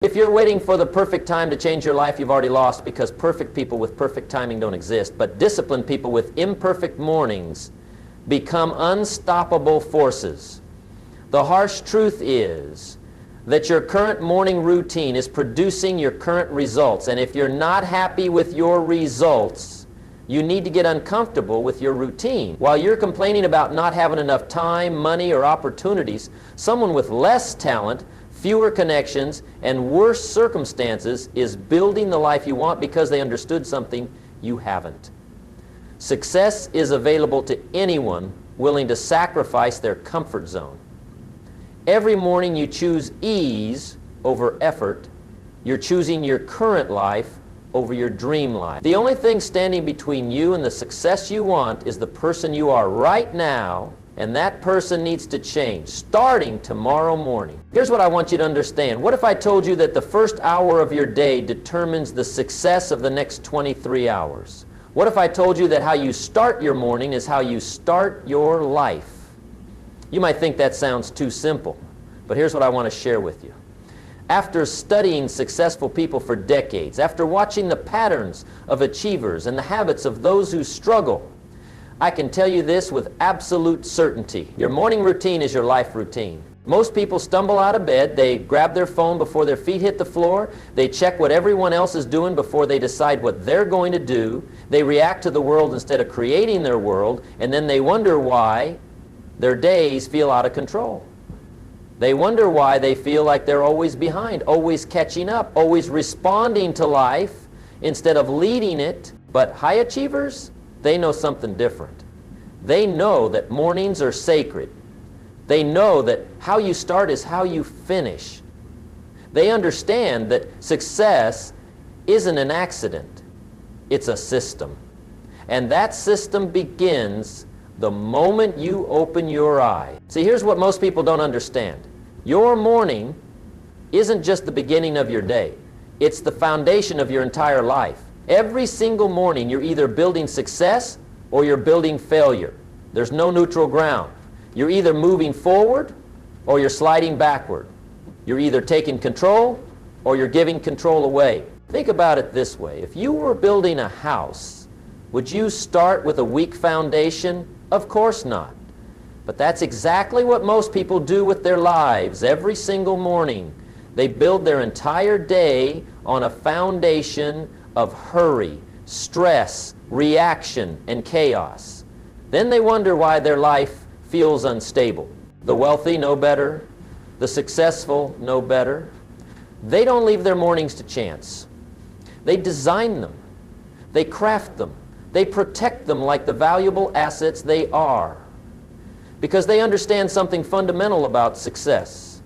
If you're waiting for the perfect time to change your life, you've already lost, because perfect people with perfect timing don't exist. But disciplined people with imperfect mornings become unstoppable forces. The harsh truth is that your current morning routine is producing your current results. And if you're not happy with your results, you need to get uncomfortable with your routine. While you're complaining about not having enough time, money, or opportunities, someone with less talent, fewer connections, and worse circumstances is building the life you want because they understood something you haven't. Success is available to anyone willing to sacrifice their comfort zone. Every morning you choose ease over effort. You're choosing your current life over your dream life. The only thing standing between you and the success you want is the person you are right now, and that person needs to change starting tomorrow morning. Here's what I want you to understand. What if I told you that the first hour of your day determines the success of the next 23 hours? What if I told you that how you start your morning is how you start your life? You might think that sounds too simple, but here's what I want to share with you. After studying successful people for decades, after watching the patterns of achievers and the habits of those who struggle, I can tell you this with absolute certainty. Your morning routine is your life routine. Most people stumble out of bed, they grab their phone before their feet hit the floor, they check what everyone else is doing before they decide what they're going to do, they react to the world instead of creating their world, and then they wonder why their days feel out of control. They wonder why they feel like they're always behind, always catching up, always responding to life instead of leading it. But high achievers, they know something different. They know that mornings are sacred. They know that how you start is how you finish. They understand that success isn't an accident. It's a system. And that system begins the moment you open your eye. See, here's what most people don't understand. Your morning isn't just the beginning of your day. It's the foundation of your entire life. Every single morning you're either building success or you're building failure. There's no neutral ground. You're either moving forward or you're sliding backward. You're either taking control or you're giving control away. Think about it this way. If you were building a house, would you start with a weak foundation? Of course not. But that's exactly what most people do with their lives every single morning. They build their entire day on a foundation of hurry, stress, reaction, and chaos. Then they wonder why their life feels unstable. The wealthy know better. The successful know better. They don't leave their mornings to chance. They design them. They craft them. They protect them like the valuable assets they are. Because they understand something fundamental about success.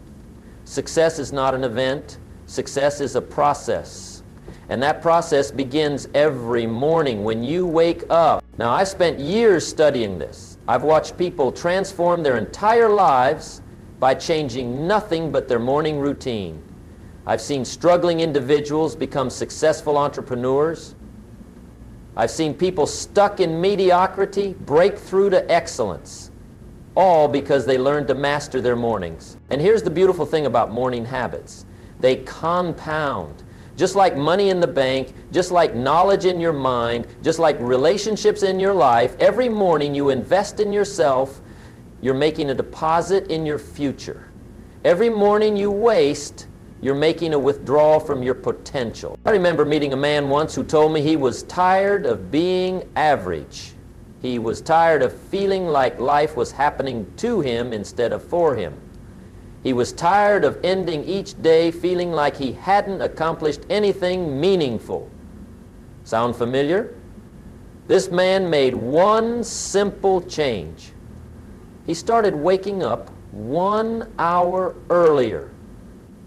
Success is not an event. Success is a process. And that process begins every morning when you wake up. Now, I spent years studying this. I've watched people transform their entire lives by changing nothing but their morning routine. I've seen struggling individuals become successful entrepreneurs. I've seen people stuck in mediocrity break through to excellence, all because they learned to master their mornings. And here's the beautiful thing about morning habits. They compound. Just like money in the bank, just like knowledge in your mind, just like relationships in your life, every morning you invest in yourself, you're making a deposit in your future. Every morning you waste, you're making a withdrawal from your potential. I remember meeting a man once who told me he was tired of being average. He was tired of feeling like life was happening to him instead of for him. He was tired of ending each day feeling like he hadn't accomplished anything meaningful. Sound familiar? This man made one simple change. He started waking up 1 hour earlier.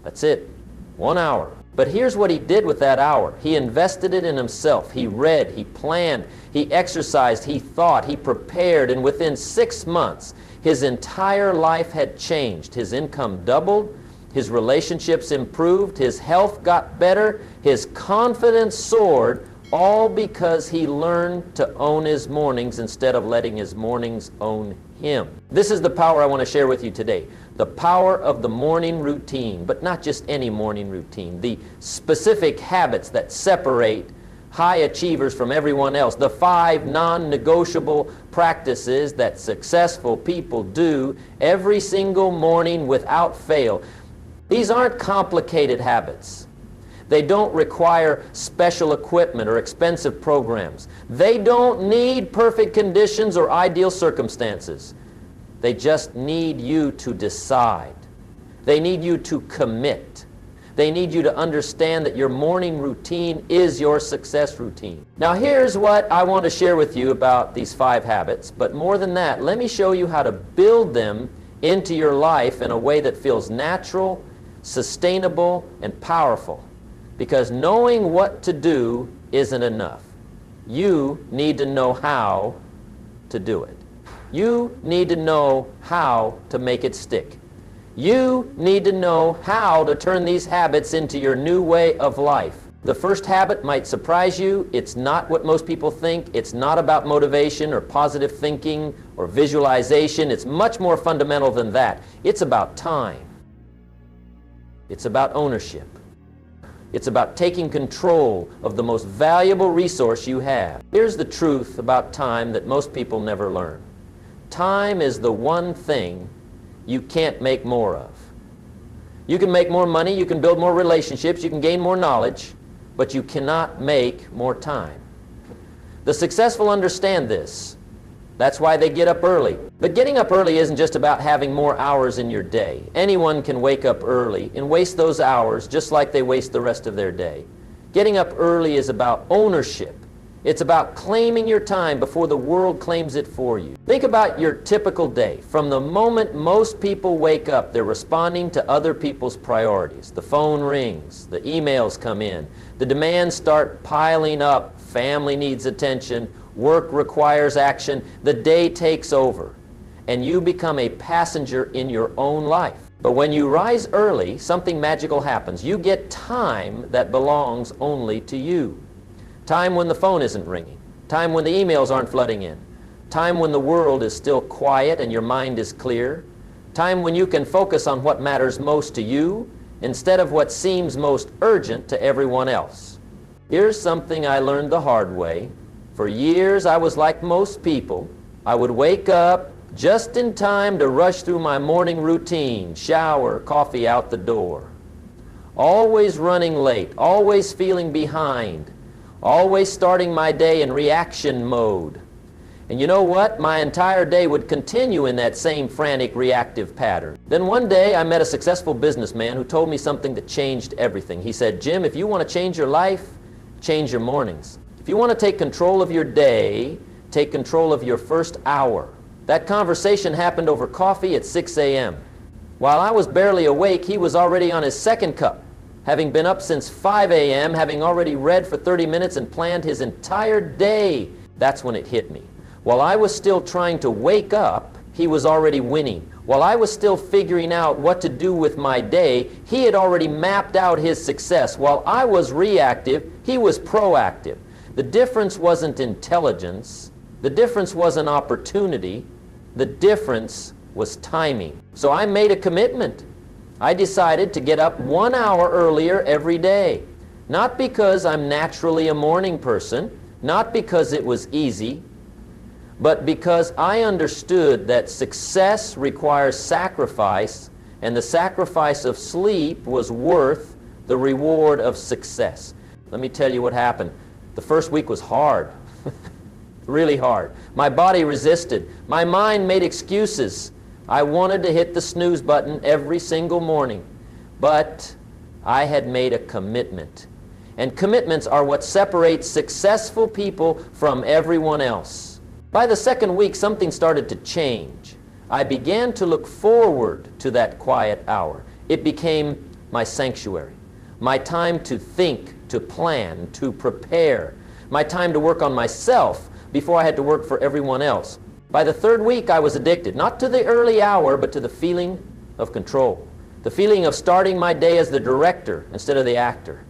That's it, 1 hour. But here's what he did with that hour. He invested it in himself. He read, he planned, he exercised, he thought, he prepared, and within 6 months, his entire life had changed. His income doubled, his relationships improved, his health got better, his confidence soared, all because he learned to own his mornings instead of letting his mornings own him. This is the power I want to share with you today. The power of the morning routine, but not just any morning routine. The specific habits that separate high achievers from everyone else. The 5 non-negotiable practices that successful people do every single morning without fail. These aren't complicated habits. They don't require special equipment or expensive programs. They don't need perfect conditions or ideal circumstances. They just need you to decide. They need you to commit. They need you to understand that your morning routine is your success routine. Now here's what I want to share with you about these 5 habits, but more than that, let me show you how to build them into your life in a way that feels natural, sustainable, and powerful. Because knowing what to do isn't enough. You need to know how to do it. You need to know how to make it stick. You need to know how to turn these habits into your new way of life. The first habit might surprise you. It's not what most people think. It's not about motivation or positive thinking or visualization. It's much more fundamental than that. It's about time. It's about ownership. It's about taking control of the most valuable resource you have. Here's the truth about time that most people never learn. Time is the one thing you can't make more of. You can make more money, you can build more relationships, you can gain more knowledge, but you cannot make more time. The successful understand this. That's why they get up early. But getting up early isn't just about having more hours in your day. Anyone can wake up early and waste those hours just like they waste the rest of their day. Getting up early is about ownership. It's about claiming your time before the world claims it for you. Think about your typical day. From the moment most people wake up, they're responding to other people's priorities. The phone rings, the emails come in, the demands start piling up, family needs attention, work requires action, the day takes over, and you become a passenger in your own life. But when you rise early, something magical happens. You get time that belongs only to you. Time when the phone isn't ringing. Time when the emails aren't flooding in. Time when the world is still quiet and your mind is clear. Time when you can focus on what matters most to you instead of what seems most urgent to everyone else. Here's something I learned the hard way. For years I was like most people. I would wake up just in time to rush through my morning routine, shower, coffee out the door. Always running late, always feeling behind, always starting my day in reaction mode. And you know what? My entire day would continue in that same frantic reactive pattern. Then one day I met a successful businessman who told me something that changed everything. He said, "Jim, if you want to change your life, change your mornings. If you want to take control of your day, take control of your first hour." That conversation happened over coffee at 6 a.m. While I was barely awake, he was already on his second cup, having been up since 5 a.m., having already read for 30 minutes and planned his entire day. That's when it hit me. While I was still trying to wake up, he was already winning. While I was still figuring out what to do with my day, he had already mapped out his success. While I was reactive, he was proactive. The difference wasn't intelligence. The difference wasn't opportunity. The difference was timing. So I made a commitment. I decided to get up 1 hour earlier every day. Not because I'm naturally a morning person, not because it was easy, but because I understood that success requires sacrifice, and the sacrifice of sleep was worth the reward of success. Let me tell you what happened. The first week was hard, really hard. My body resisted. My mind made excuses. I wanted to hit the snooze button every single morning, but I had made a commitment. And commitments are what separates successful people from everyone else. By the second week, something started to change. I began to look forward to that quiet hour. It became my sanctuary, my time to think, to plan, to prepare, my time to work on myself before I had to work for everyone else. By the third week, I was addicted, not to the early hour, but to the feeling of control, the feeling of starting my day as the director instead of the actor,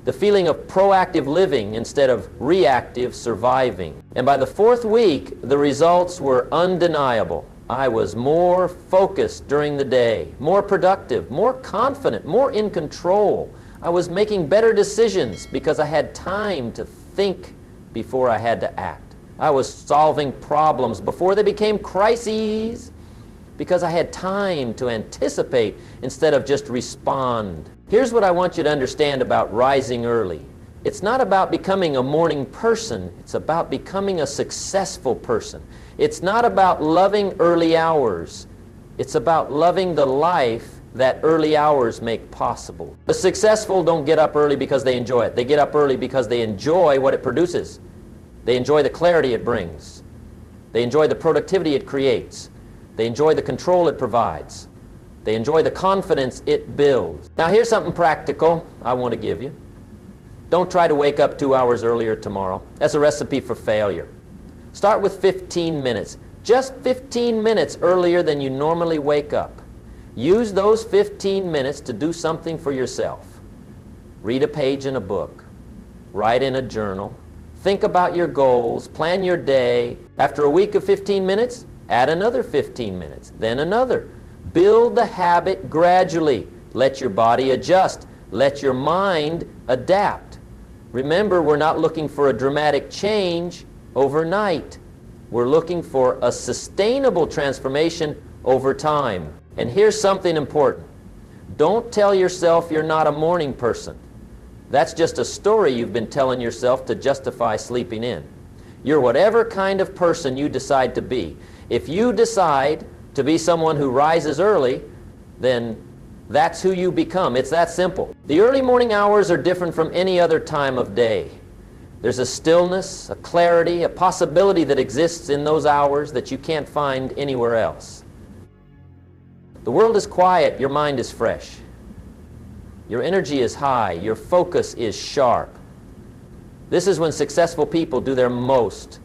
the feeling of proactive living instead of reactive surviving. And by the fourth week, the results were undeniable. I was more focused during the day, more productive, more confident, more in control. I was making better decisions because I had time to think before I had to act. I was solving problems before they became crises because I had time to anticipate instead of just respond. Here's what I want you to understand about rising early. It's not about becoming a morning person. It's about becoming a successful person. It's not about loving early hours. It's about loving the life that early hours make possible. The successful don't get up early because they enjoy it. They get up early because they enjoy what it produces. They enjoy the clarity it brings. They enjoy the productivity it creates. They enjoy the control it provides. They enjoy the confidence it builds. Now here's something practical I want to give you. Don't try to wake up 2 hours earlier tomorrow. That's a recipe for failure. Start with 15 minutes. Just 15 minutes earlier than you normally wake up. Use those 15 minutes to do something for yourself. Read a page in a book. Write in a journal. Think about your goals. Plan your day. After a week of 15 minutes, add another 15 minutes. Then another. Build the habit gradually. Let your body adjust. Let your mind adapt. Remember, we're not looking for a dramatic change overnight. We're looking for a sustainable transformation over time. And here's something important. Don't tell yourself you're not a morning person. That's just a story you've been telling yourself to justify sleeping in. You're whatever kind of person you decide to be. If you decide to be someone who rises early, then that's who you become. It's that simple. The early morning hours are different from any other time of day. There's a stillness, a clarity, a possibility that exists in those hours that you can't find anywhere else. The world is quiet, your mind is fresh. Your energy is high, your focus is sharp. This is when successful people do their most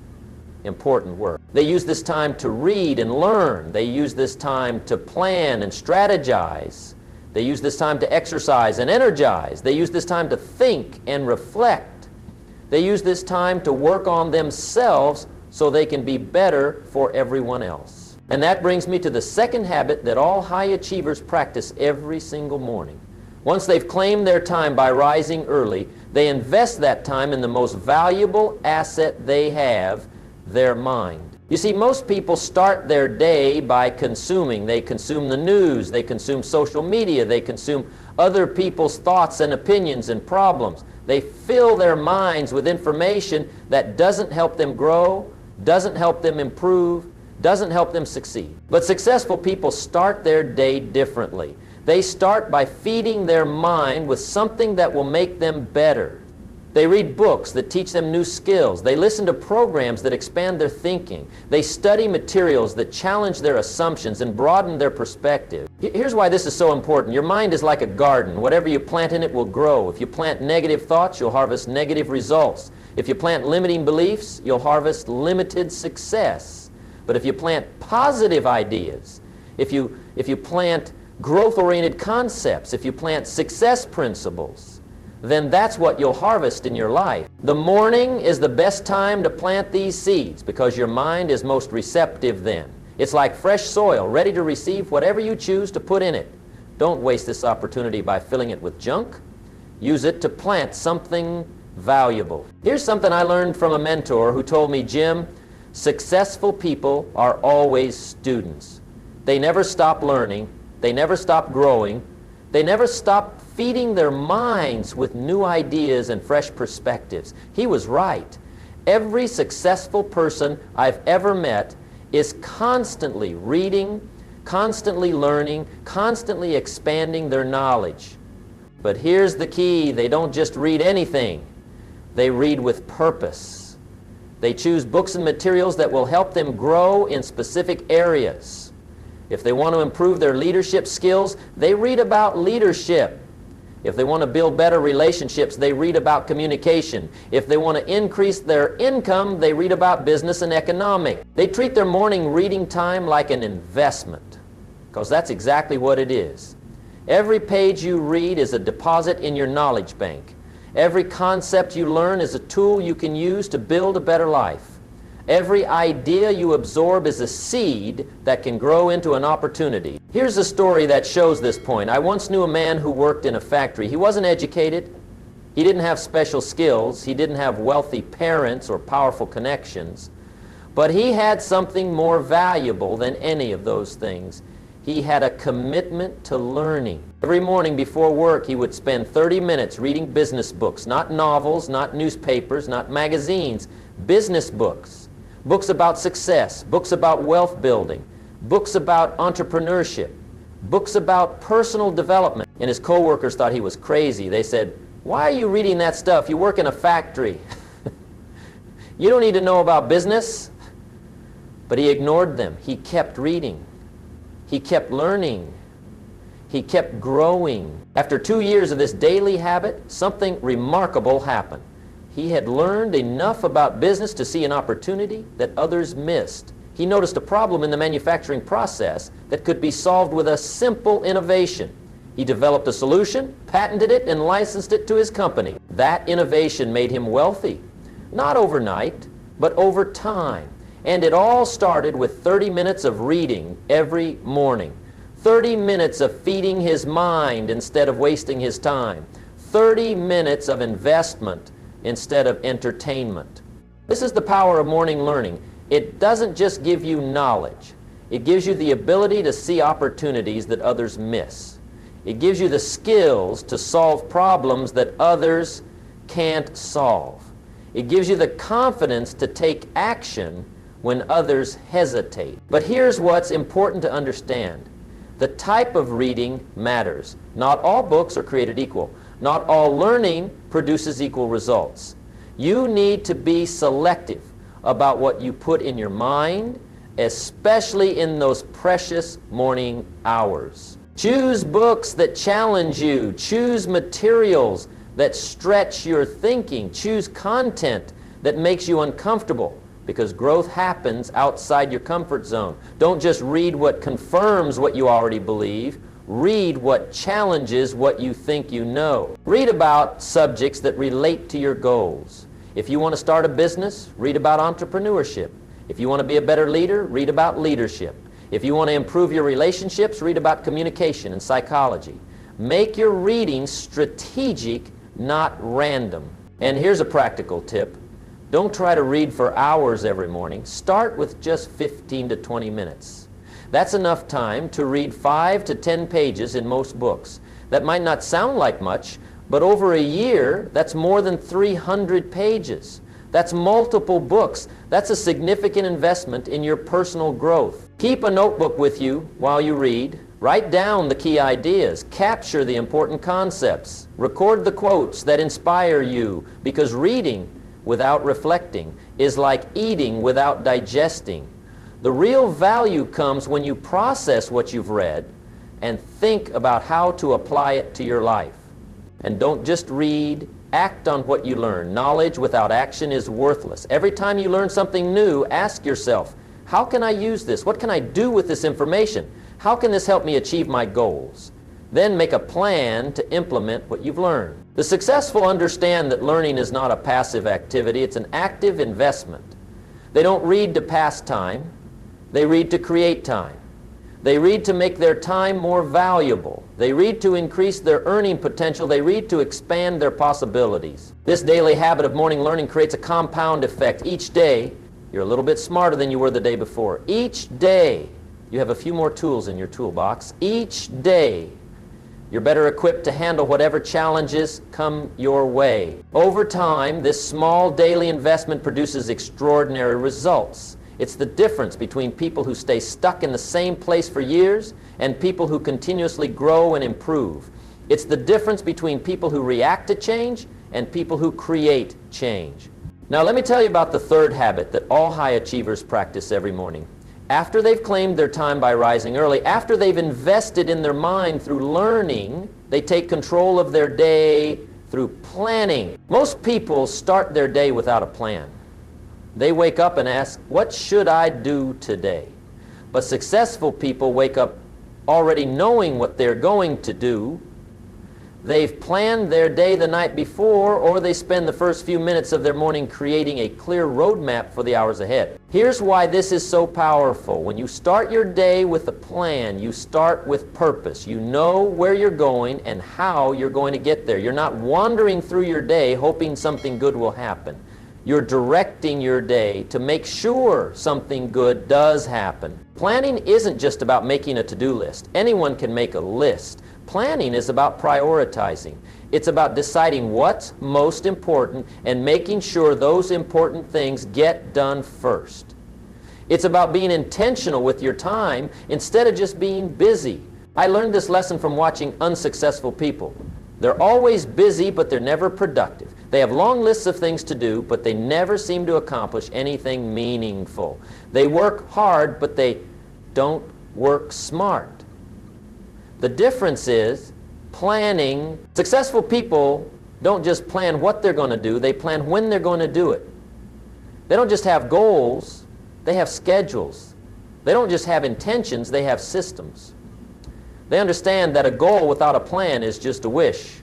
important work. They use this time to read and learn. They use this time to plan and strategize. They use this time to exercise and energize. They use this time to think and reflect. They use this time to work on themselves so they can be better for everyone else. And that brings me to the second habit that all high achievers practice every single morning. Once they've claimed their time by rising early, they invest that time in the most valuable asset they have, their mind. You see, most people start their day by consuming. They consume the news, they consume social media, they consume other people's thoughts and opinions and problems. They fill their minds with information that doesn't help them grow, doesn't help them improve, doesn't help them succeed. But successful people start their day differently. They start by feeding their mind with something that will make them better. They read books that teach them new skills. They listen to programs that expand their thinking. They study materials that challenge their assumptions and broaden their perspective. Here's why this is so important. Your mind is like a garden. Whatever you plant in it will grow. If you plant negative thoughts, you'll harvest negative results. If you plant limiting beliefs, you'll harvest limited success. But if you plant positive ideas, if you plant growth-oriented concepts, if you plant success principles, then that's what you'll harvest in your life. The morning is the best time to plant these seeds because your mind is most receptive then. It's like fresh soil, ready to receive whatever you choose to put in it. Don't waste this opportunity by filling it with junk. Use it to plant something valuable. Here's something I learned from a mentor who told me, Jim, successful people are always students. They never stop learning. They never stop growing. They never stop feeding their minds with new ideas and fresh perspectives. He was right. Every successful person I've ever met is constantly reading, constantly learning, constantly expanding their knowledge. But here's the key. They don't just read anything. They read with purpose. They choose books and materials that will help them grow in specific areas. If they want to improve their leadership skills, they read about leadership. If they want to build better relationships, they read about communication. If they want to increase their income, they read about business and economics. They treat their morning reading time like an investment, because that's exactly what it is. Every page you read is a deposit in your knowledge bank. Every concept you learn is a tool you can use to build a better life. Every idea you absorb is a seed that can grow into an opportunity. Here's a story that shows this point. I once knew a man who worked in a factory. He wasn't educated. He didn't have special skills. He didn't have wealthy parents or powerful connections. But he had something more valuable than any of those things. He had a commitment to learning. Every morning before work, he would spend 30 minutes reading business books, not novels, not newspapers, not magazines, business books. Books about success, books about wealth building, books about entrepreneurship, books about personal development. And his co-workers thought he was crazy. They said, "Why are you reading that stuff? You work in a factory. You don't need to know about business." But he ignored them. He kept reading. He kept learning. He kept growing. After 2 years of this daily habit, something remarkable happened. He had learned enough about business to see an opportunity that others missed. He noticed a problem in the manufacturing process that could be solved with a simple innovation. He developed a solution, patented it, and licensed it to his company. That innovation made him wealthy. Not overnight, but over time. And it all started with 30 minutes of reading every morning. 30 minutes of feeding his mind instead of wasting his time. 30 minutes of investment instead of entertainment. This is the power of morning learning. It doesn't just give you knowledge. It gives you the ability to see opportunities that others miss. It gives you the skills to solve problems that others can't solve. It gives you the confidence to take action when others hesitate. But here's what's important to understand. The type of reading matters. Not all books are created equal. Not all learning produces equal results. You need to be selective about what you put in your mind, especially in those precious morning hours. Choose books that challenge you. Choose materials that stretch your thinking. Choose content that makes you uncomfortable, because growth happens outside your comfort zone. Don't just read what confirms what you already believe. Read what challenges what you think you know. Read about subjects that relate to your goals. If you want to start a business, read about entrepreneurship. If you want to be a better leader, read about leadership. If you want to improve your relationships, read about communication and psychology. Make your reading strategic, not random. And here's a practical tip. Don't try to read for hours every morning. Start with just 15 to 20 minutes. That's enough time to read 5 to 10 pages in most books. That might not sound like much, but over a year, that's more than 300 pages. That's multiple books. That's a significant investment in your personal growth. Keep a notebook with you while you read. Write down the key ideas. Capture the important concepts. Record the quotes that inspire you, because reading without reflecting is like eating without digesting. The real value comes when you process what you've read and think about how to apply it to your life. And don't just read, act on what you learn. Knowledge without action is worthless. Every time you learn something new, ask yourself, how can I use this? What can I do with this information? How can this help me achieve my goals? Then make a plan to implement what you've learned. The successful understand that learning is not a passive activity, it's an active investment. They don't read to pass time, they read to create time. They read to make their time more valuable. They read to increase their earning potential. They read to expand their possibilities. This daily habit of morning learning creates a compound effect. Each day, you're a little bit smarter than you were the day before. Each day, you have a few more tools in your toolbox. Each day, you're better equipped to handle whatever challenges come your way. Over time, this small daily investment produces extraordinary results. It's the difference between people who stay stuck in the same place for years and people who continuously grow and improve. It's the difference between people who react to change and people who create change. Now let me tell you about the third habit that all high achievers practice every morning. After they've claimed their time by rising early, after they've invested in their mind through learning, they take control of their day through planning. Most people start their day without a plan. They wake up and ask, what should I do today? But successful people wake up already knowing what they're going to do. They've planned their day the night before, or they spend the first few minutes of their morning creating a clear roadmap for the hours ahead. Here's why this is so powerful. When you start your day with a plan, you start with purpose. You know where you're going and how you're going to get there. You're not wandering through your day hoping something good will happen. You're directing your day to make sure something good does happen. Planning isn't just about making a to-do list. Anyone can make a list. Planning is about prioritizing. It's about deciding what's most important and making sure those important things get done first. It's about being intentional with your time instead of just being busy. I learned this lesson from watching unsuccessful people. They're always busy, but they're never productive. They have long lists of things to do, but they never seem to accomplish anything meaningful. They work hard, but they don't work smart. The difference is planning. Successful people don't just plan what they're going to do, they plan when they're going to do it. They don't just have goals, they have schedules. They don't just have intentions, they have systems. They understand that a goal without a plan is just a wish,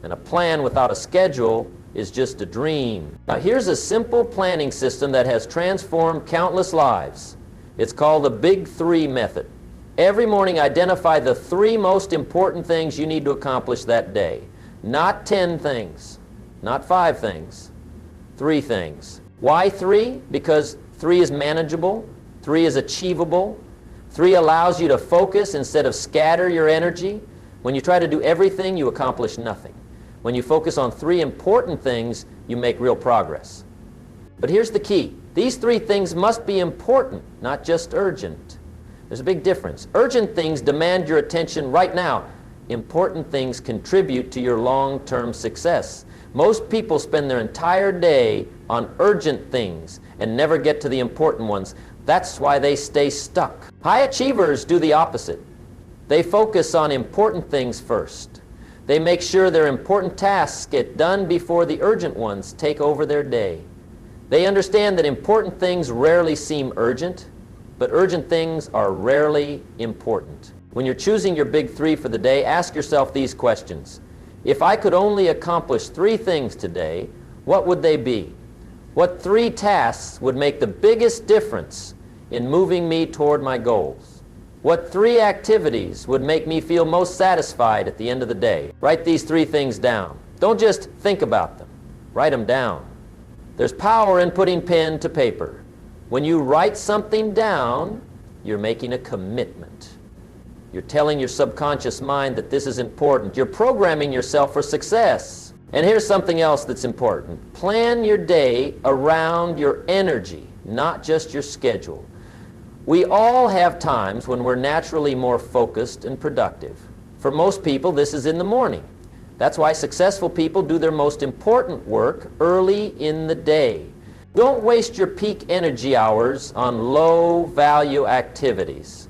and a plan without a schedule is just a dream. Now here's a simple planning system that has transformed countless lives. It's called the Big Three method. Every morning identify the 3 most important things you need to accomplish that day. Not 10 things, not 5 things, 3 things. Why 3? Because 3 is manageable, 3 is achievable, 3 allows you to focus instead of scatter your energy. When you try to do everything, you accomplish nothing. When you focus on 3 important things, you make real progress. But here's the key. These 3 things must be important, not just urgent. There's a big difference. Urgent things demand your attention right now. Important things contribute to your long-term success. Most people spend their entire day on urgent things and never get to the important ones. That's why they stay stuck. High achievers do the opposite. They focus on important things first. They make sure their important tasks get done before the urgent ones take over their day. They understand that important things rarely seem urgent, but urgent things are rarely important. When you're choosing your big 3 for the day, ask yourself these questions. If I could only accomplish 3 things today, what would they be? What 3 tasks would make the biggest difference in moving me toward my goals? What 3 activities would make me feel most satisfied at the end of the day? Write these 3 things down. Don't just think about them. Write them down. There's power in putting pen to paper. When you write something down, you're making a commitment. You're telling your subconscious mind that this is important. You're programming yourself for success. And here's something else that's important. Plan your day around your energy, not just your schedule. We all have times when we're naturally more focused and productive. For most people, this is in the morning. That's why successful people do their most important work early in the day. Don't waste your peak energy hours on low-value activities.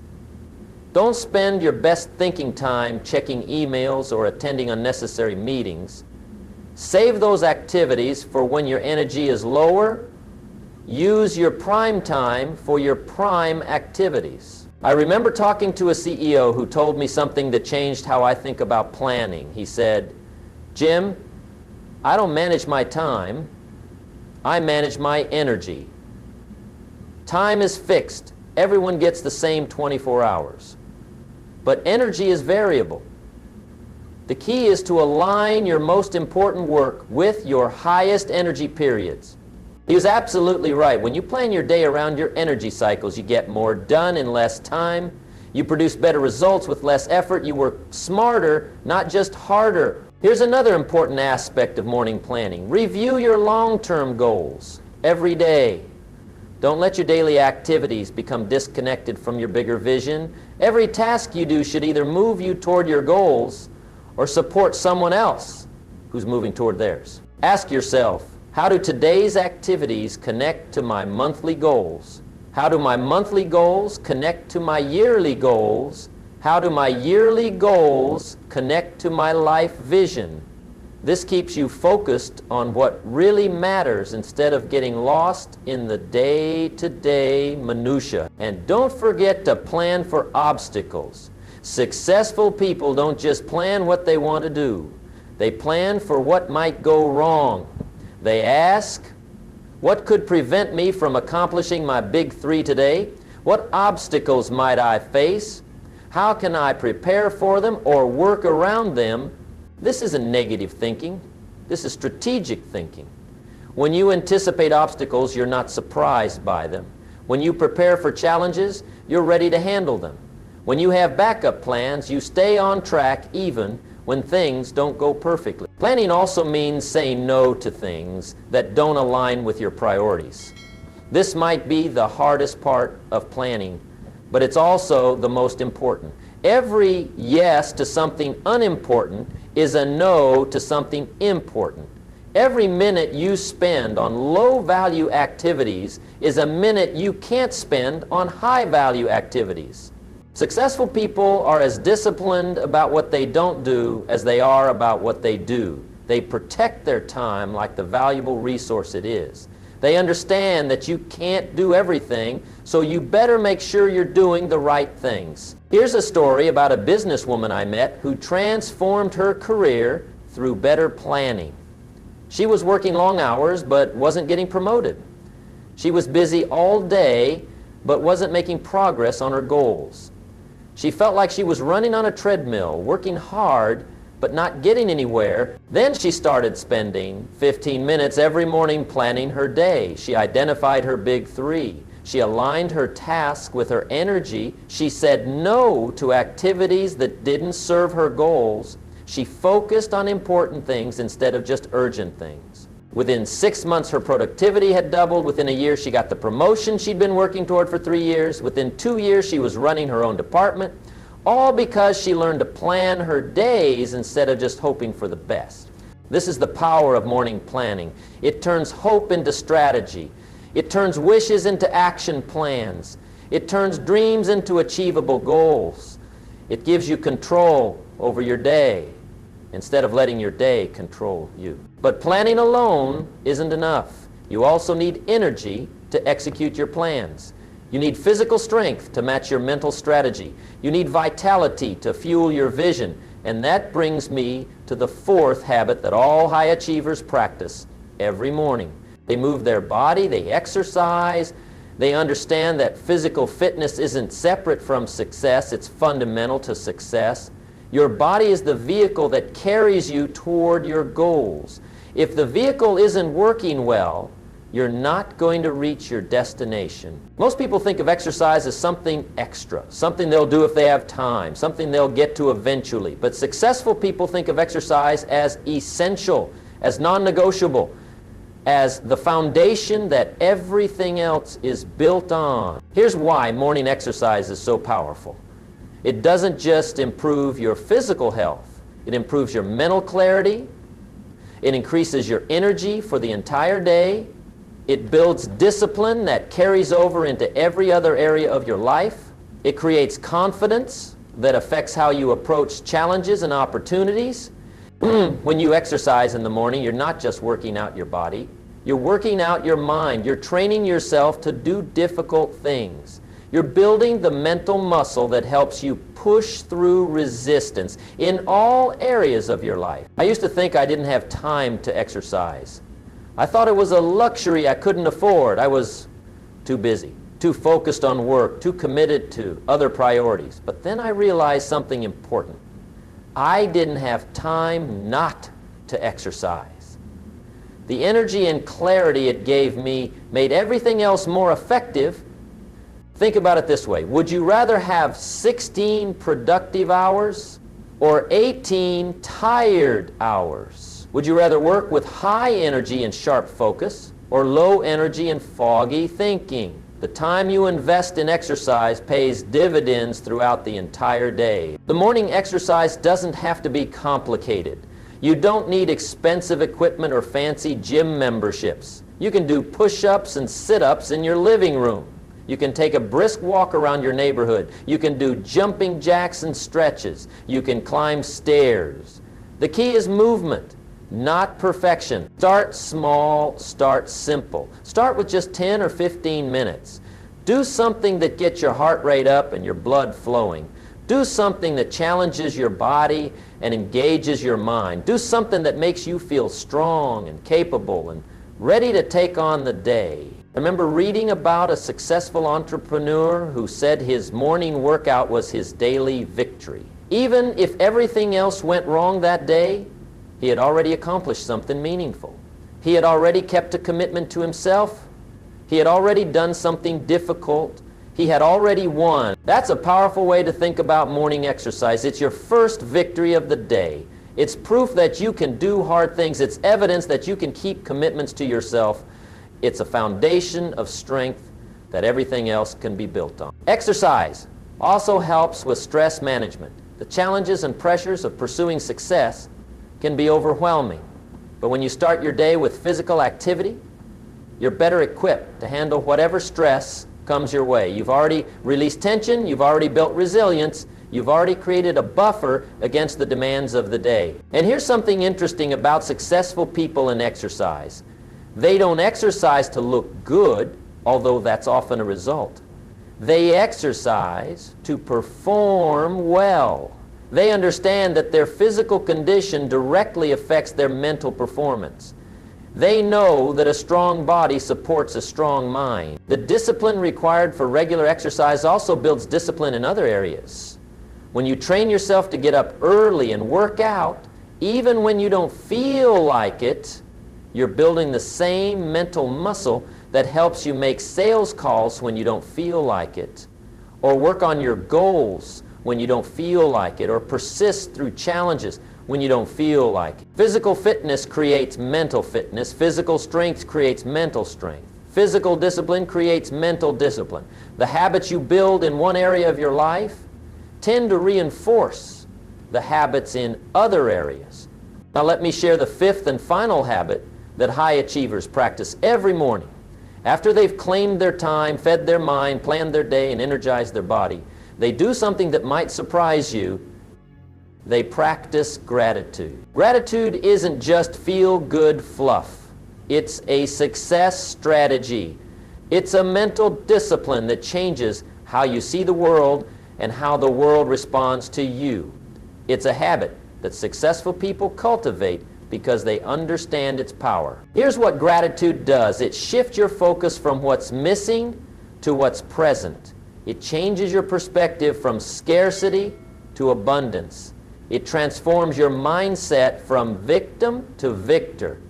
Don't spend your best thinking time checking emails or attending unnecessary meetings. Save those activities for when your energy is lower. Use your prime time for your prime activities. I remember talking to a CEO who told me something that changed how I think about planning. He said, "Jim, I don't manage my time. I manage my energy. Time is fixed. Everyone gets the same 24 hours. But energy is variable. The key is to align your most important work with your highest energy periods." He was absolutely right. When you plan your day around your energy cycles, you get more done in less time. You produce better results with less effort. You work smarter, not just harder. Here's another important aspect of morning planning. Review your long-term goals every day. Don't let your daily activities become disconnected from your bigger vision. Every task you do should either move you toward your goals or support someone else who's moving toward theirs. Ask yourself, how do today's activities connect to my monthly goals? How do my monthly goals connect to my yearly goals? How do my yearly goals connect to my life vision? This keeps you focused on what really matters instead of getting lost in the day-to-day minutia. And don't forget to plan for obstacles. Successful people don't just plan what they want to do. They plan for what might go wrong. They ask, what could prevent me from accomplishing my big three today? What obstacles might I face? How can I prepare for them or work around them? This isn't negative thinking. This is strategic thinking. When you anticipate obstacles, you're not surprised by them. When you prepare for challenges, you're ready to handle them. When you have backup plans, you stay on track even when things don't go perfectly. Planning also means saying no to things that don't align with your priorities. This might be the hardest part of planning, but it's also the most important. Every yes to something unimportant is a no to something important. Every minute you spend on low-value activities is a minute you can't spend on high-value activities. Successful people are as disciplined about what they don't do as they are about what they do. They protect their time like the valuable resource it is. They understand that you can't do everything, so you better make sure you're doing the right things. Here's a story about a businesswoman I met who transformed her career through better planning. She was working long hours but wasn't getting promoted. She was busy all day but wasn't making progress on her goals. She felt like she was running on a treadmill, working hard but not getting anywhere. Then she started spending 15 minutes every morning planning her day. She identified her big three. She aligned her tasks with her energy. She said no to activities that didn't serve her goals. She focused on important things instead of just urgent things. Within 6 months, her productivity had doubled. Within a year, she got the promotion she'd been working toward for 3 years. Within 2 years, she was running her own department, all because she learned to plan her days instead of just hoping for the best. This is the power of morning planning. It turns hope into strategy. It turns wishes into action plans. It turns dreams into achievable goals. It gives you control over your day instead of letting your day control you. But planning alone isn't enough. You also need energy to execute your plans. You need physical strength to match your mental strategy. You need vitality to fuel your vision. And that brings me to the fourth habit that all high achievers practice every morning. They move their body, they exercise, they understand that physical fitness isn't separate from success, it's fundamental to success. Your body is the vehicle that carries you toward your goals. If the vehicle isn't working well, you're not going to reach your destination. Most people think of exercise as something extra, something they'll do if they have time, something they'll get to eventually. But successful people think of exercise as essential, as non-negotiable, as the foundation that everything else is built on. Here's why morning exercise is so powerful. It doesn't just improve your physical health. It improves your mental clarity. It increases your energy for the entire day. It builds discipline that carries over into every other area of your life. It creates confidence that affects how you approach challenges and opportunities. When you exercise in the morning, you're not just working out your body. You're working out your mind. You're training yourself to do difficult things. You're building the mental muscle that helps you push through resistance in all areas of your life. I used to think I didn't have time to exercise. I thought it was a luxury I couldn't afford. I was too busy, too focused on work, too committed to other priorities. But then I realized something important. I didn't have time not to exercise. The energy and clarity it gave me made everything else more effective. Think about it this way. Would you rather have 16 productive hours or 18 tired hours? Would you rather work with high energy and sharp focus or low energy and foggy thinking? The time you invest in exercise pays dividends throughout the entire day. The morning exercise doesn't have to be complicated. You don't need expensive equipment or fancy gym memberships. You can do push-ups and sit-ups in your living room. You can take a brisk walk around your neighborhood. You can do jumping jacks and stretches. You can climb stairs. The key is movement, not perfection. Start small, start simple. Start with just 10 or 15 minutes. Do something that gets your heart rate up and your blood flowing. Do something that challenges your body and engages your mind. Do something that makes you feel strong and capable and ready to take on the day. I remember reading about a successful entrepreneur who said his morning workout was his daily victory. Even if everything else went wrong that day, he had already accomplished something meaningful. He had already kept a commitment to himself. He had already done something difficult. He had already won. That's a powerful way to think about morning exercise. It's your first victory of the day. It's proof that you can do hard things. It's evidence that you can keep commitments to yourself. It's a foundation of strength that everything else can be built on. Exercise also helps with stress management. The challenges and pressures of pursuing success can be overwhelming. But when you start your day with physical activity, you're better equipped to handle whatever stress comes your way. You've already released tension, you've already built resilience, you've already created a buffer against the demands of the day. And here's something interesting about successful people in exercise. They don't exercise to look good, although that's often a result. They exercise to perform well. They understand that their physical condition directly affects their mental performance. They know that a strong body supports a strong mind. The discipline required for regular exercise also builds discipline in other areas. When you train yourself to get up early and work out, even when you don't feel like it, you're building the same mental muscle that helps you make sales calls when you don't feel like it, or work on your goals when you don't feel like it, or persist through challenges when you don't feel like it. Physical fitness creates mental fitness. Physical strength creates mental strength. Physical discipline creates mental discipline. The habits you build in one area of your life tend to reinforce the habits in other areas. Now let me share the fifth and final habit that high achievers practice every morning. After they've claimed their time, fed their mind, planned their day, and energized their body, they do something that might surprise you. They practice gratitude. Gratitude isn't just feel-good fluff. It's a success strategy. It's a mental discipline that changes how you see the world and how the world responds to you. It's a habit that successful people cultivate because they understand its power. Here's what gratitude does. It shifts your focus from what's missing to what's present. It changes your perspective from scarcity to abundance. It transforms your mindset from victim to victor.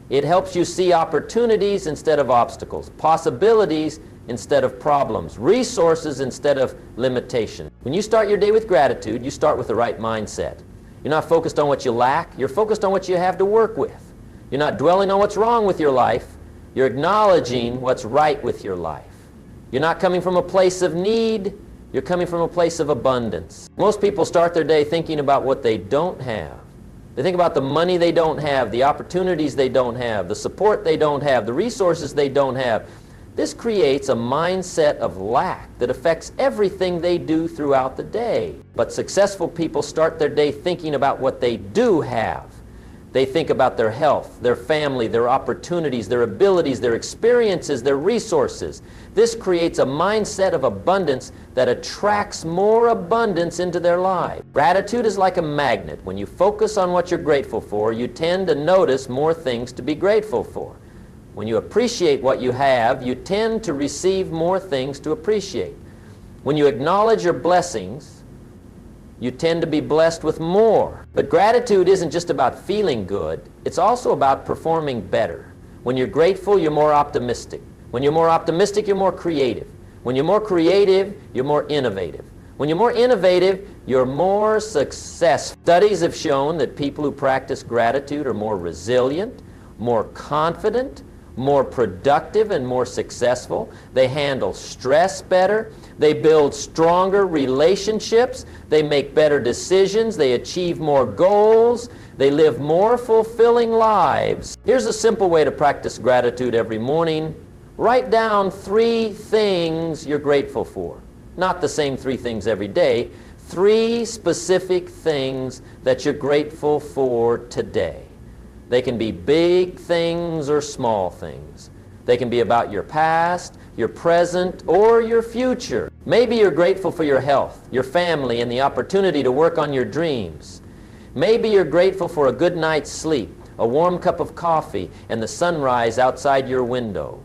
It helps you see opportunities instead of obstacles, possibilities instead of problems, resources instead of limitation. When you start your day with gratitude, you start with the right mindset. You're not focused on what you lack. You're focused on what you have to work with. You're not dwelling on what's wrong with your life. You're acknowledging what's right with your life. You're not coming from a place of need. You're coming from a place of abundance. Most people start their day thinking about what they don't have. They think about the money they don't have, the opportunities they don't have, the support they don't have, the resources they don't have. This creates a mindset of lack that affects everything they do throughout the day. But successful people start their day thinking about what they do have. They think about their health, their family, their opportunities, their abilities, their experiences, their resources. This creates a mindset of abundance that attracts more abundance into their life. Gratitude is like a magnet. When you focus on what you're grateful for, you tend to notice more things to be grateful for. When you appreciate what you have, you tend to receive more things to appreciate. When you acknowledge your blessings, you tend to be blessed with more. But gratitude isn't just about feeling good, it's also about performing better. When you're grateful, you're more optimistic. When you're more optimistic, you're more creative. When you're more creative, you're more innovative. When you're more innovative, you're more successful. Studies have shown that people who practice gratitude are more resilient, more confident, more productive, and more successful. They handle stress better. They build stronger relationships. They make better decisions. They achieve more goals. They live more fulfilling lives. Here's a simple way to practice gratitude every morning. Write down 3 things you're grateful for. Not the same 3 things every day. 3 specific things that you're grateful for today. They can be big things or small things. They can be about your past, your present, or your future. Maybe you're grateful for your health, your family, and the opportunity to work on your dreams. Maybe you're grateful for a good night's sleep, a warm cup of coffee, and the sunrise outside your window.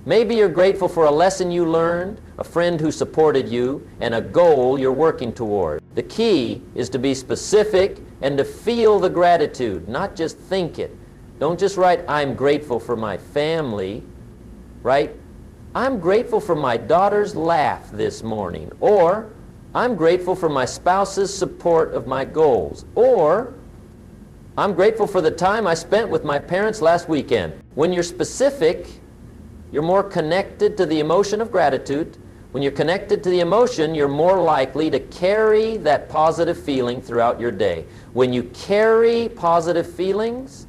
Maybe you're grateful for a lesson you learned, a friend who supported you, and a goal you're working toward. The key is to be specific and to feel the gratitude, not just think it. Don't just write, I'm grateful for my family. Write, I'm grateful for my daughter's laugh this morning. Or, I'm grateful for my spouse's support of my goals. Or, I'm grateful for the time I spent with my parents last weekend. When you're specific, you're more connected to the emotion of gratitude. When you're connected to the emotion, you're more likely to carry that positive feeling throughout your day. When you carry positive feelings,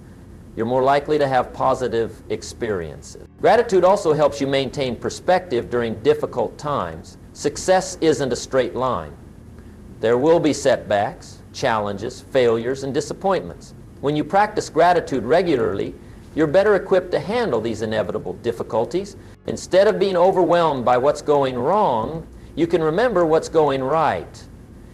you're more likely to have positive experiences. Gratitude also helps you maintain perspective during difficult times. Success isn't a straight line. There will be setbacks, challenges, failures, and disappointments. When you practice gratitude regularly, you're better equipped to handle these inevitable difficulties. Instead of being overwhelmed by what's going wrong, you can remember what's going right.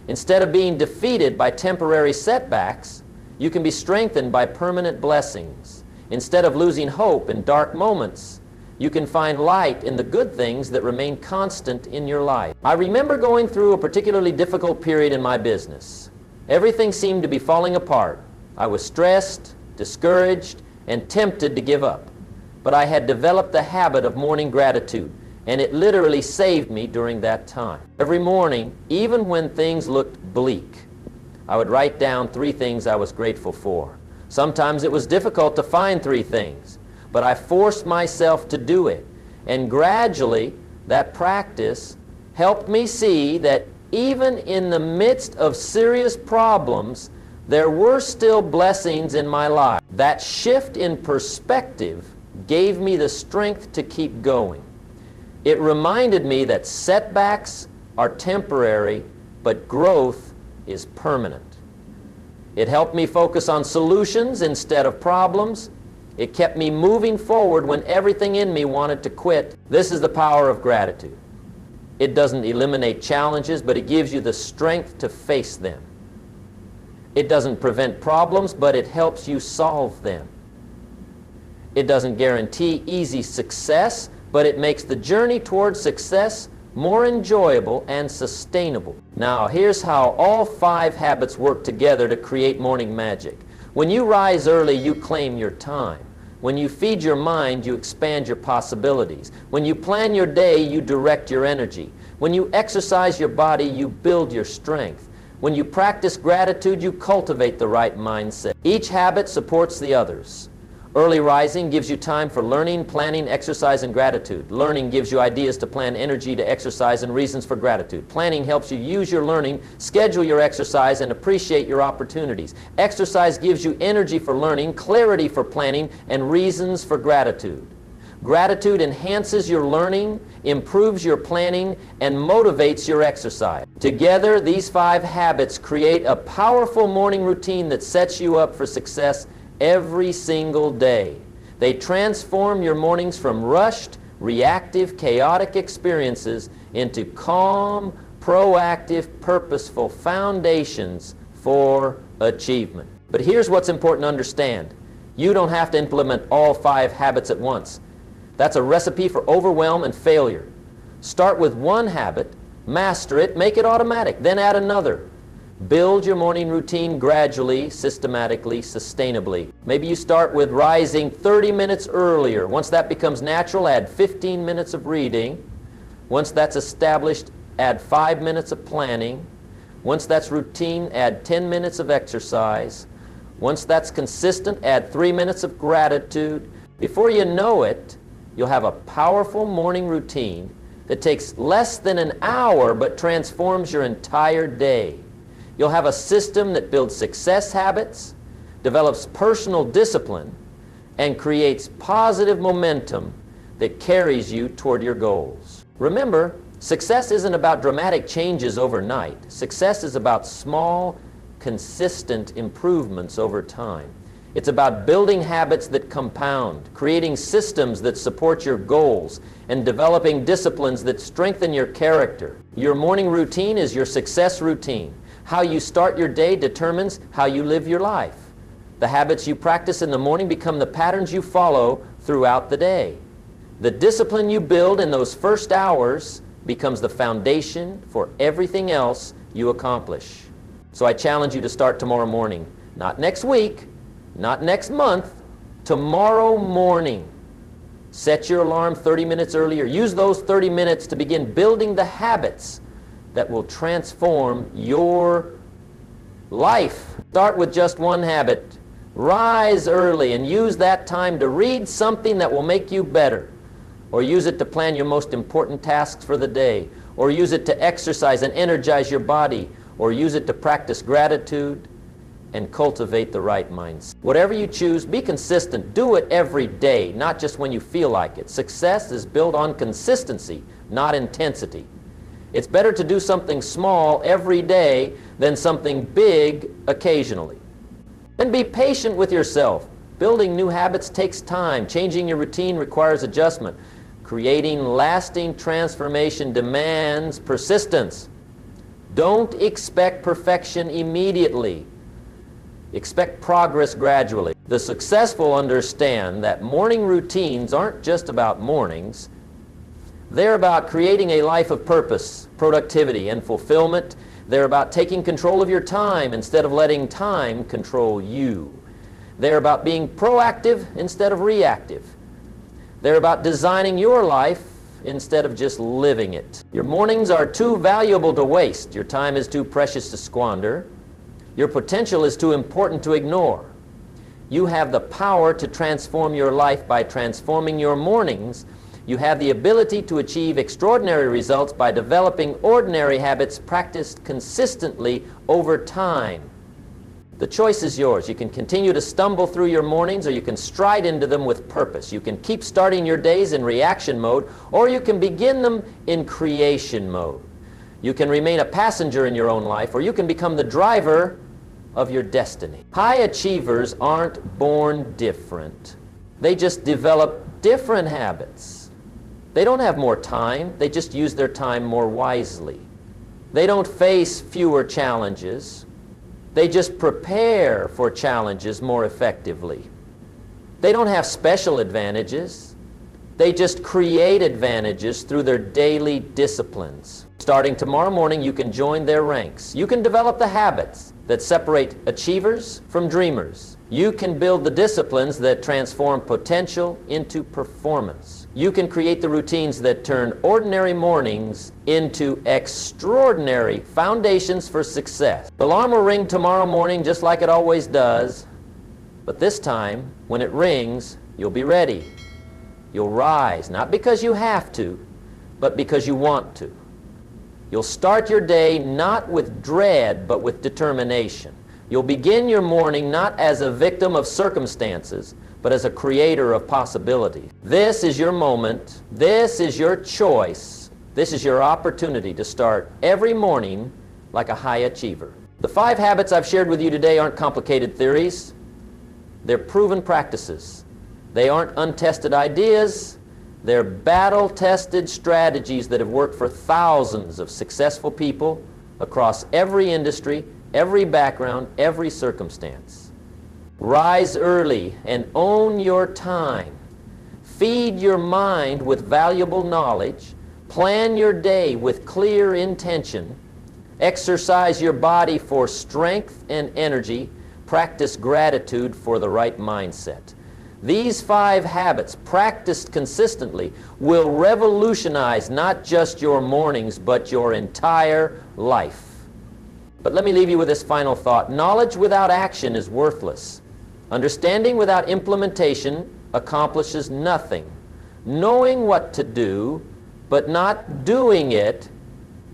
Instead of being defeated by temporary setbacks, you can be strengthened by permanent blessings. Instead of losing hope in dark moments, you can find light in the good things that remain constant in your life. I remember going through a particularly difficult period in my business. Everything seemed to be falling apart. I was stressed, discouraged, and tempted to give up. But I had developed the habit of morning gratitude, and it literally saved me during that time. Every morning, even when things looked bleak, I would write down 3 things I was grateful for. Sometimes it was difficult to find 3 things, but I forced myself to do it. And gradually, that practice helped me see that even in the midst of serious problems, there were still blessings in my life. That shift in perspective gave me the strength to keep going. It reminded me that setbacks are temporary, but growth is permanent. It helped me focus on solutions instead of problems. It kept me moving forward when everything in me wanted to quit. This is the power of gratitude. It doesn't eliminate challenges, but it gives you the strength to face them. It doesn't prevent problems, but it helps you solve them. It doesn't guarantee easy success, but it makes the journey towards success more enjoyable and sustainable. Now, here's how all 5 habits work together to create morning magic. When you rise early, you claim your time. When you feed your mind, you expand your possibilities. When you plan your day, you direct your energy. When you exercise your body, you build your strength. When you practice gratitude, you cultivate the right mindset. Each habit supports the others. Early rising gives you time for learning, planning, exercise, and gratitude. Learning gives you ideas to plan, energy to exercise, and reasons for gratitude. Planning helps you use your learning, schedule your exercise, and appreciate your opportunities. Exercise gives you energy for learning, clarity for planning, and reasons for gratitude. Gratitude enhances your learning, improves your planning, and motivates your exercise. Together, these 5 habits create a powerful morning routine that sets you up for success every single day. They transform your mornings from rushed, reactive, chaotic experiences into calm, proactive, purposeful foundations for achievement. But here's what's important to understand. You don't have to implement all 5 habits at once. That's a recipe for overwhelm and failure. Start with one habit, master it, make it automatic, then add another. Build your morning routine gradually, systematically, sustainably. Maybe you start with rising 30 minutes earlier. Once that becomes natural, add 15 minutes of reading. Once that's established, add 5 minutes of planning. Once that's routine, add 10 minutes of exercise. Once that's consistent, add 3 minutes of gratitude. Before you know it, you'll have a powerful morning routine that takes less than an hour but transforms your entire day. You'll have a system that builds success habits, develops personal discipline, and creates positive momentum that carries you toward your goals. Remember, success isn't about dramatic changes overnight. Success is about small, consistent improvements over time. It's about building habits that compound, creating systems that support your goals, and developing disciplines that strengthen your character. Your morning routine is your success routine. How you start your day determines how you live your life. The habits you practice in the morning become the patterns you follow throughout the day. The discipline you build in those first hours becomes the foundation for everything else you accomplish. So I challenge you to start tomorrow morning. Not next week, not next month, tomorrow morning. Set your alarm 30 minutes earlier. Use those 30 minutes to begin building the habits that will transform your life. Start with just one habit. Rise early and use that time to read something that will make you better, or use it to plan your most important tasks for the day, or use it to exercise and energize your body, or use it to practice gratitude and cultivate the right mindset. Whatever you choose, be consistent. Do it every day, not just when you feel like it. Success is built on consistency, not intensity. It's better to do something small every day than something big occasionally. And be patient with yourself. Building new habits takes time. Changing your routine requires adjustment. Creating lasting transformation demands persistence. Don't expect perfection immediately. Expect progress gradually. The successful understand that morning routines aren't just about mornings. They're about creating a life of purpose, productivity, and fulfillment. They're about taking control of your time instead of letting time control you. They're about being proactive instead of reactive. They're about designing your life instead of just living it. Your mornings are too valuable to waste. Your time is too precious to squander. Your potential is too important to ignore. You have the power to transform your life by transforming your mornings. You have the ability to achieve extraordinary results by developing ordinary habits practiced consistently over time. The choice is yours. You can continue to stumble through your mornings, or you can stride into them with purpose. You can keep starting your days in reaction mode, or you can begin them in creation mode. You can remain a passenger in your own life, or you can become the driver of your destiny. High achievers aren't born different. They just develop different habits. They don't have more time. They just use their time more wisely. They don't face fewer challenges. They just prepare for challenges more effectively. They don't have special advantages. They just create advantages through their daily disciplines. Starting tomorrow morning, you can join their ranks. You can develop the habits that separate achievers from dreamers. You can build the disciplines that transform potential into performance. You can create the routines that turn ordinary mornings into extraordinary foundations for success. The alarm will ring tomorrow morning just like it always does, but this time, when it rings, you'll be ready. You'll rise, not because you have to, but because you want to. You'll start your day not with dread, but with determination. You'll begin your morning not as a victim of circumstances, but as a creator of possibility. This is your moment. This is your choice. This is your opportunity to start every morning like a high achiever. The 5 habits I've shared with you today aren't complicated theories. They're proven practices. They aren't untested ideas. They're battle-tested strategies that have worked for thousands of successful people across every industry, every background, every circumstance. Rise early and own your time. Feed your mind with valuable knowledge. Plan your day with clear intention. Exercise your body for strength and energy. Practice gratitude for the right mindset. These 5 habits, practiced consistently, will revolutionize not just your mornings, but your entire life. But let me leave you with this final thought. Knowledge without action is worthless. Understanding without implementation accomplishes nothing. Knowing what to do, but not doing it,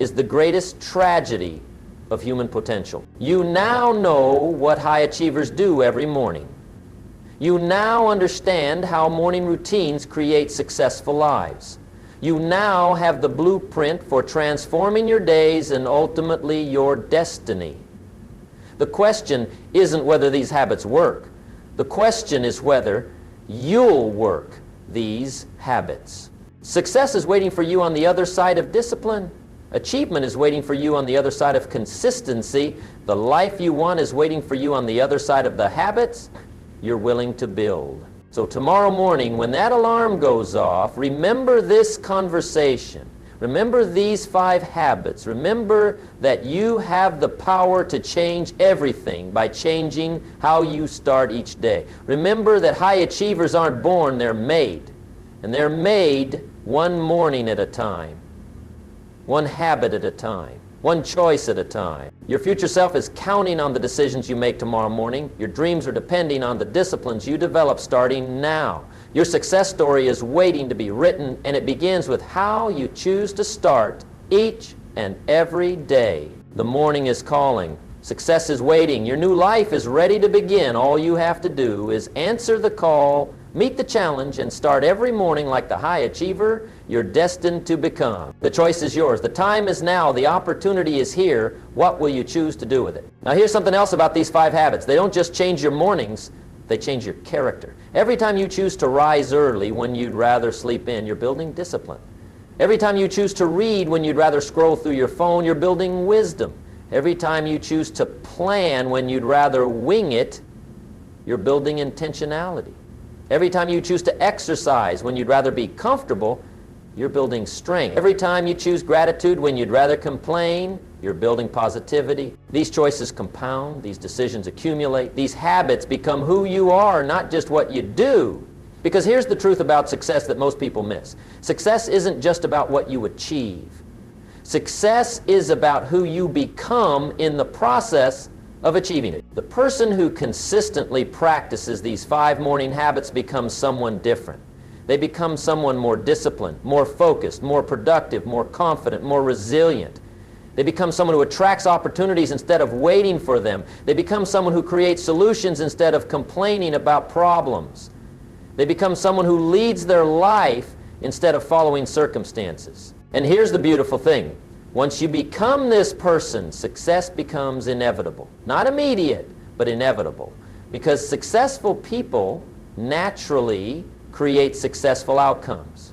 is the greatest tragedy of human potential. You now know what high achievers do every morning. You now understand how morning routines create successful lives. You now have the blueprint for transforming your days and ultimately your destiny. The question isn't whether these habits work. The question is whether you'll work these habits. Success is waiting for you on the other side of discipline. Achievement is waiting for you on the other side of consistency. The life you want is waiting for you on the other side of the habits you're willing to build. So tomorrow morning, when that alarm goes off, remember this conversation. Remember these 5 habits. Remember that you have the power to change everything by changing how you start each day. Remember that high achievers aren't born, they're made. And they're made one morning at a time, one habit at a time, one choice at a time. Your future self is counting on the decisions you make tomorrow morning. Your dreams are depending on the disciplines you develop starting now. Your success story is waiting to be written, and it begins with how you choose to start each and every day. The morning is calling. Success is waiting. Your new life is ready to begin. All you have to do is answer the call, meet the challenge, and start every morning like the high achiever you're destined to become. The choice is yours. The time is now. The opportunity is here. What will you choose to do with it? Now here's something else about these 5 habits. They don't just change your mornings, they change your character. Every time you choose to rise early when you'd rather sleep in, you're building discipline. Every time you choose to read when you'd rather scroll through your phone, you're building wisdom. Every time you choose to plan when you'd rather wing it, you're building intentionality. Every time you choose to exercise when you'd rather be comfortable, you're building strength. Every time you choose gratitude when you'd rather complain, you're building positivity. These choices compound, these decisions accumulate, these habits become who you are, not just what you do. Because here's the truth about success that most people miss. Success isn't just about what you achieve. Success is about who you become in the process of achieving it. The person who consistently practices these 5 morning habits becomes someone different. They become someone more disciplined, more focused, more productive, more confident, more resilient. They become someone who attracts opportunities instead of waiting for them. They become someone who creates solutions instead of complaining about problems. They become someone who leads their life instead of following circumstances. And here's the beautiful thing. Once you become this person, success becomes inevitable. Not immediate, but inevitable. Because successful people naturally create successful outcomes.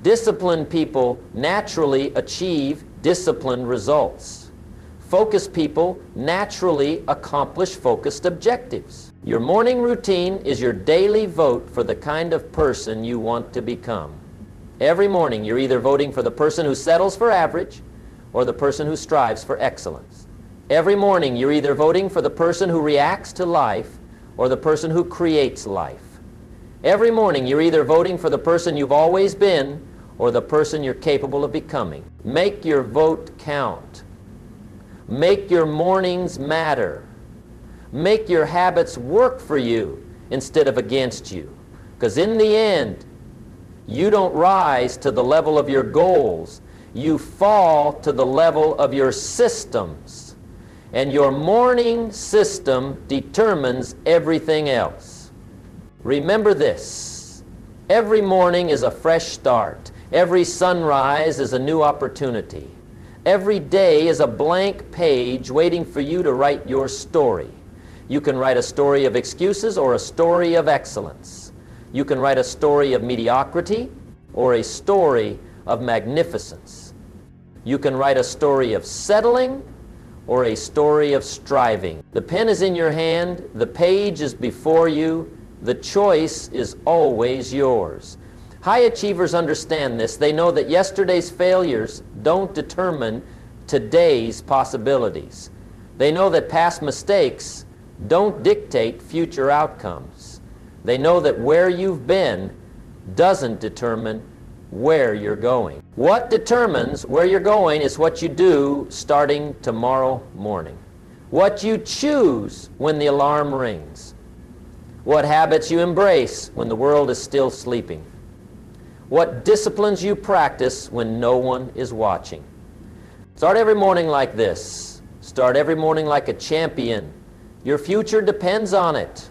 Disciplined people naturally achieve disciplined results. Focused people naturally accomplish focused objectives. Your morning routine is your daily vote for the kind of person you want to become. Every morning you're either voting for the person who settles for average or the person who strives for excellence. Every morning you're either voting for the person who reacts to life or the person who creates life. Every morning you're either voting for the person you've always been or the person you're capable of becoming. Make your vote count. Make your mornings matter. Make your habits work for you instead of against you. Because in the end, you don't rise to the level of your goals. You fall to the level of your systems. And your morning system determines everything else. Remember this. Every morning is a fresh start. Every sunrise is a new opportunity. Every day is a blank page waiting for you to write your story. You can write a story of excuses or a story of excellence. You can write a story of mediocrity or a story of magnificence. You can write a story of settling or a story of striving. The pen is in your hand, the page is before you, the choice is always yours. High achievers understand this. They know that yesterday's failures don't determine today's possibilities. They know that past mistakes don't dictate future outcomes. They know that where you've been doesn't determine where you're going. What determines where you're going is what you do starting tomorrow morning. What you choose when the alarm rings. What habits you embrace when the world is still sleeping. What disciplines you practice when no one is watching. Start every morning like this. Start every morning like a champion. Your future depends on it.